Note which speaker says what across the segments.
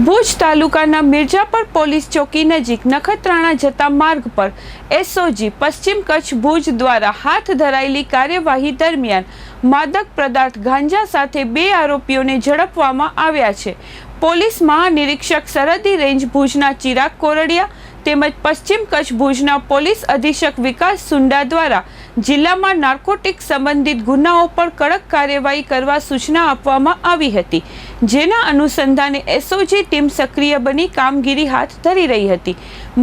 Speaker 1: ભુજ તાલુકાના મિર્જાપર પોલીસ ચોકી નજીક નખત્રાણા જતા માર્ગ પર એસઓજી પશ્ચિમ કચ્છ ભુજ દ્વારા હાથ ધરાયેલી કાર્યવાહી દરમિયાન માદક પદાર્થ ગાંજા સાથે 2 આરોપીઓને ઝડપવામાં આવ્યા છે। પોલીસ મહાનિરીક્ષક સરહદી રેન્જ ભુજના ચિરાગ કોરડિયા તેમજ પશ્ચિમ કચ્છ ભુજના પોલીસ અધિક્ષક વિકાસ સુંડા દ્વારા જિલ્લામાં નાર્કોટિક સંબંધિત ગુનાઓ પર કડક કાર્યવાહી કરવા સૂચના આપવામાં આવી હતી, જેના અનુસંધાને એસઓજી ટીમ સક્રિય બની કામગીરી હાથ ધરી રહી હતી।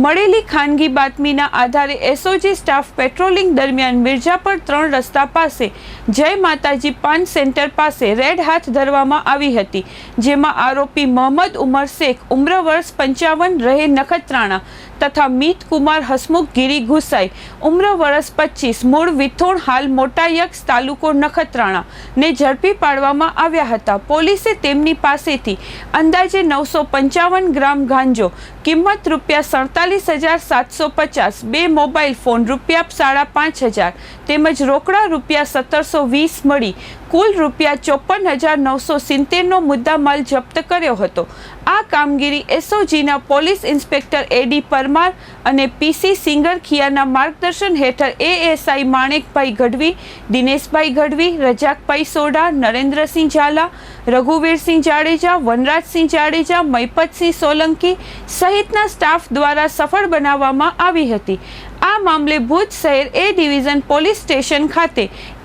Speaker 1: મળેલી ખાનગી બાતમીના આધારે એસઓજી સ્ટાફ પેટ્રોલિંગ દરમિયાન મિર્જાપર 3 રસ્તા પાસે જય માતાજી પાન સેન્ટર પાસે રેડ હાથ ધરવામાં આવી હતી, જેમાં આરોપી મોહમ્મદ ઉમર શેખ ઉમ્ર વર્ષ 55 રહે નખત્રાણા તથા મીત કુમાર હસમુખ ગીરી ગુસાઈ ઉમ્ર વર્ષ 25 મૂળ વિથોણ હાલ મોટા યક્ષ તાલુકો નખત્રાણા ને ઝડપી પાડવામાં આવ્યા હતા। પોલીસે તેમની પાસેથી અંદાજે 955 ગ્રામ ગાંજો કિંમત ₹47,750, 2 મોબાઈલ ફોન ₹5,500 તેમજ રોકડા ₹1720 મળી કુલ ₹54,970 નો મુદ્દામાલ જપ્ત કર્યો હતો। આ કામગીરી એસઓજીના પોલીસ ઇન્સ્પેક્ટર એડી પરમાર અને પીસી સિંગરખિયાના માર્ગદર્શન હેઠળ એએસઆઈ માણેકભાઈ ગઢવી, દિનેશભાઈ ગઢવી, રજાકભાઈ સોઢા, નરેન્દ્રસિંહ ઝાલા, રઘુવીરસિંહ જાડેજા, વનરાજસિંહ જાડેજા, મૈપતસિંહ સોલંકી સહિતના સ્ટાફ દ્વારા સફળ બનાવવામાં આવી હતી। આ મામલે ભુજ શહેર એ ડિવિઝન પોલીસ સ્ટેશન ખાતે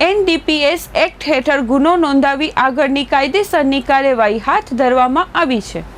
Speaker 1: એનડીપીએસ એક્ટ હેઠળ ગુનો નોંધાવી આગળની કાયદેસરની કાર્યવાહી હાથ ધરવામાં આવી છે।